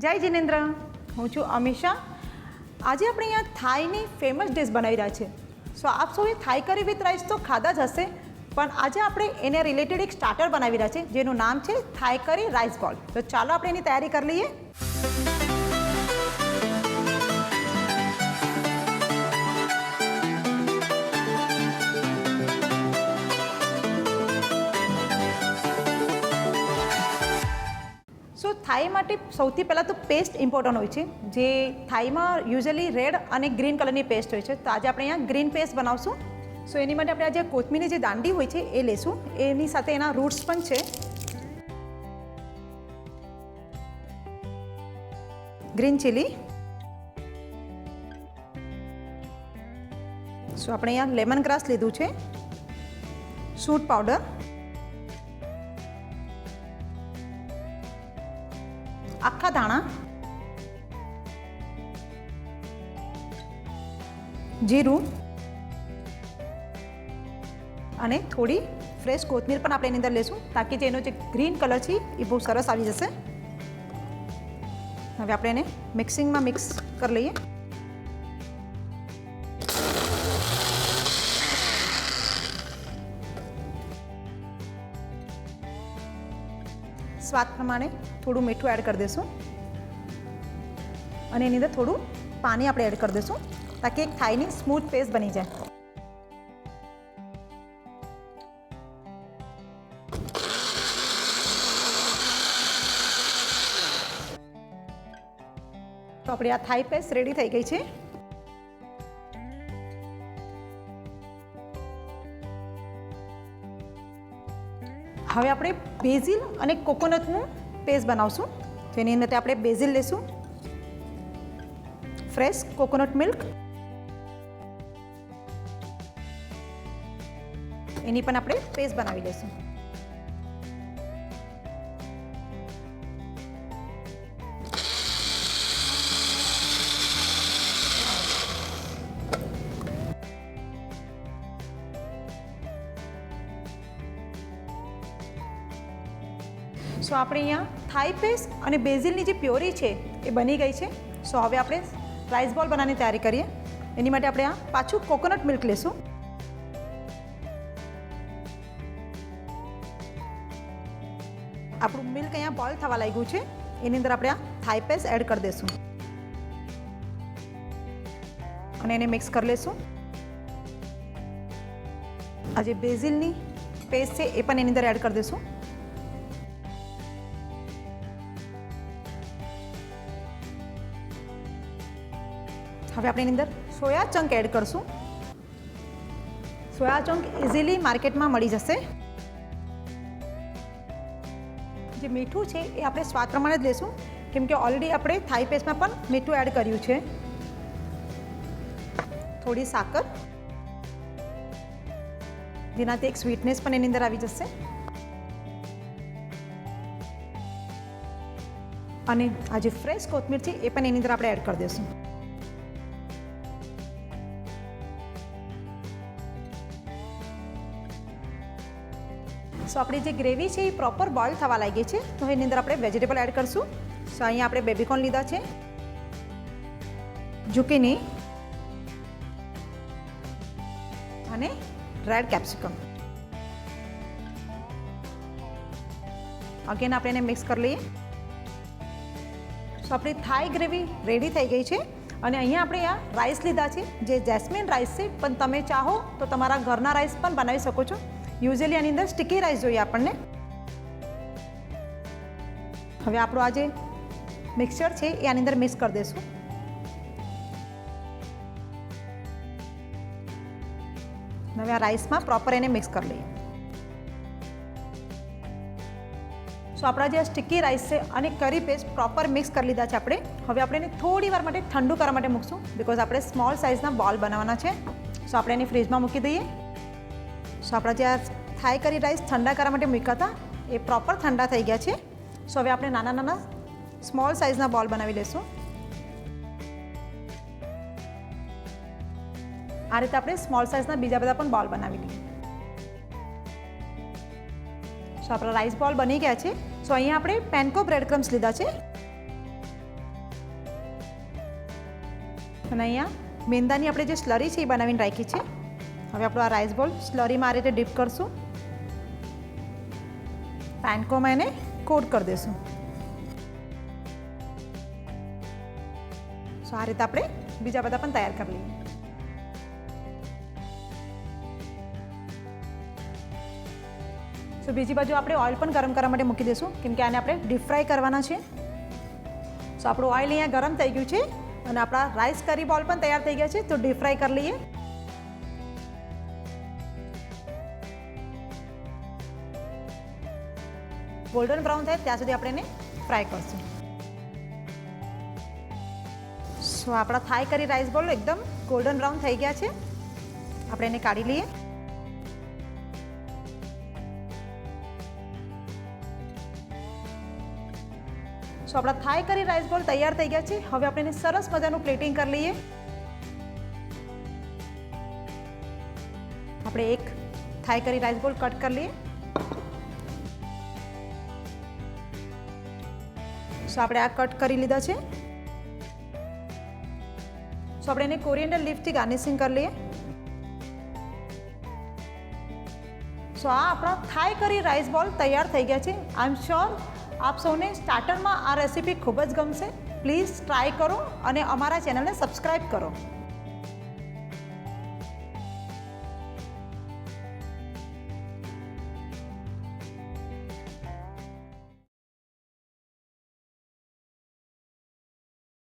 જય જિનેન્દ્ર, હું છું અમીષા. આજે આપણે અહીંયા થાઈની ફેમસ ડિશ બનાવી રહ્યા છે. સો આપ સૌએ થાઈ કરી વિથ રાઈસ તો ખાધા જ હશે, પણ આજે આપણે એને રિલેટેડ એક સ્ટાર્ટર બનાવી રહ્યા છે જેનું નામ છે થાઈ કરી રાઈસ બોલ. તો ચાલો આપણે એની તૈયારી કરી લઈએ. સો થાઈ માટે સૌથી પહેલાં તો પેસ્ટ ઇમ્પોર્ટન્ટ હોય છે, જે થાઈમાં યુઝ્યુઅલી રેડ અને ગ્રીન કલરની પેસ્ટ હોય છે. તો આજે આપણે અહીંયા ગ્રીન પેસ્ટ બનાવશું. સો એની માટે આપણે આજે કોથમીરની જે દાંડી હોય છે એ લેશું. એની સાથે એના રૂટ્સ પણ છે. ગ્રીન ચીલી, સો આપણે અહીંયા લેમન ગ્રાસ લીધું છે, સૂટ પાવડર, આખા ધાણા, જીરું અને થોડી ફ્રેશ કોથમીર પણ આપણે એની અંદર લેશું, તાકી જેનો જે ગ્રીન કલર છે એ બહુ સરસ આવી જશે. હવે આપણે એને મિક્સિંગમાં મિક્સ કરી લઈએ. સ્વાદ પ્રમાણે થોડું મીઠું એડ કરી દઈશું અને એની અંદર થોડું પાણી આપણે એડ કરી દઈશું, તાકી એક થાઈની સ્મૂથ પેસ્ટ બની જાય. તો આપણી આ થાઈ પેસ્ટ રેડી થઈ ગઈ છે. હવે આપણે બેઝિલ અને કોકોનટનું પેસ્ટ બનાવશું. તો એની અંદર આપણે બેઝિલ લેશું, ફ્રેશ કોકોનટ મિલ્ક, એની પણ આપણે પેસ્ટ બનાવી લઈશું. સો આપણે અહીંયા થાઈ પેસ્ટ અને બેઝિલની જે પ્યોરી છે એ બની ગઈ છે. સો હવે આપણે રાઈસ બોલ બનાવવાની તૈયારી કરીએ. એની માટે આપણે આ પાછું કોકોનટ મિલ્ક લેશું. આપણું મિલ્ક અહીંયા બોઇલ થવા લાગ્યું છે. એની અંદર આપણે આ થાઈ પેસ્ટ એડ કરી દઈશું અને એને મિક્સ કરી લઈશું. આ જે બેઝિલની પેસ્ટ છે એ પણ એની અંદર એડ કરી દઈશું. હવે આપણે એની અંદર સોયા ચંક એડ કરશું. સોયા ચંક ઇઝીલી માર્કેટમાં મળી જશે. જે મીઠું છે એ આપણે સ્વાદ પ્રમાણે જ લેશું, કેમ કે ઓલરેડી આપણે થાઈ પેસ્ટમાં પણ મીઠું એડ કર્યું છે. થોડી સાકર, જેનાથી એક સ્વીટનેસ પણ એની અંદર આવી જશે. અને આ જે ફ્રેશ કોથમીર છે એ પણ એની અંદર આપણે એડ કરી દઈશું. સો આપણી જે ગ્રેવી છે એ પ્રોપર બોઇલ થવા લાગી છે. તો એની અંદર આપણે વેજીટેબલ એડ કરીશું. સો અહીંયા આપણે બેબીકોર્ન લીધા છે, ઝુકીની અને રેડ કેપ્સિકમ. અગેન આપણે એને મિક્સ કરી લઈએ. સો આપણી થાઈ ગ્રેવી રેડી થઈ ગઈ છે. અને અહીંયા આપણે આ રાઈસ લીધા છે, જે જેસ્મીન રાઈસ છે, પણ તમે ચાહો તો તમારા ઘરના રાઈસ પણ બનાવી શકો છો. યુઝ્યુઅલી આની અંદર સ્ટીકી રાઈસ જોઈએ આપણને. હવે આપણું આ જે મિક્સચર છે એ આની અંદર મિક્સ કરી દઈશું. હવે આ રાઈસમાં પ્રોપર એને મિક્સ કરી લઈએ. સો આપણા જે સ્ટીકી રાઈસ છે અને કરી પેસ્ટ પ્રોપર મિક્સ કરી લીધા છે આપણે. હવે આપણે એને થોડી વાર માટે ઠંડુ કરવા માટે મૂકશું, બિકોઝ આપણે સ્મોલ સાઇઝના બોલ બનાવવાના છે. સો આપણે એને ફ્રીજમાં મૂકી દઈએ. સો આપણા જે થાઈ કરી રાઈસ ઠંડા કરવા માટે મૂક્યા હતા એ પ્રોપર ઠંડા થઈ ગયા છે. સો હવે આપણે નાના નાના સ્મોલ સાઇઝના બોલ બનાવી લઈશું. આ રીતે આપણે સ્મોલ સાઇઝના બીજા બધા પણ બોલ બનાવી લઈએ. સો આપણા રાઈસ બોલ બની ગયા છે. સો અહીંયા આપણે પેનકો બ્રેડ ક્રમ્સ લીધા છે. અને અહીંયા મેંદાની આપણે જે સ્લરી છે એ બનાવીને રાખી છે. હવે આપણો આ રાઈસ બોલ સ્લરીમાં આ રીતે ડીપ કરશું. પેનકોમાં એને કોટ કરી દઈશું. સો આ રીતે આપણે બીજા બધા પણ તૈયાર કરી લઈએ. સો બીજી બાજુ આપણે ઓઇલ પણ ગરમ કરવા માટે મૂકી દઈશું, કેમ કે આને આપણે ડીપ ફ્રાય કરવાના છે. સો આપણું ઓઇલ અહીંયા ગરમ થઈ ગયું છે અને આપણા રાઈસ કરી બોલ પણ તૈયાર થઈ ગયા છે. તો ડીપ ફ્રાય કરી લઈએ. ગોલ્ડન બ્રાઉન થાય ત્યાં સુધી આપણે એને ફ્રાય કરશું. સો આપણા થાઈ કરી રાઈસ બોલ એકદમ ગોલ્ડન બ્રાઉન થઈ ગયા છે. આપણે એને કાઢી લઈએ. સો આપણા થાઈ કરી રાઈસ બોલ તૈયાર થઈ ગયા છે. હવે આપણે એને સરસ મજાનું પ્લેટિંગ કરી લઈએ. આપણે એક થાઈ કરી રાઈસ બોલ કટ કરી લઈએ. સો આપણે આ કટ કરી લીધા છે. સો આપણે એને કોરિએન્ડર લીફથી ગાર્નિશિંગ કરી લઈએ. સો આ આપણા થાઈ કરી રાઈસ બોલ તૈયાર થઈ ગયા છે. આઈ એમ શ્યોર આપ સૌને સ્ટાર્ટરમાં આ રેસીપી ખૂબ જ ગમશે. પ્લીઝ ટ્રાય કરો અને અમારા ચેનલને સબસ્ક્રાઈબ કરો.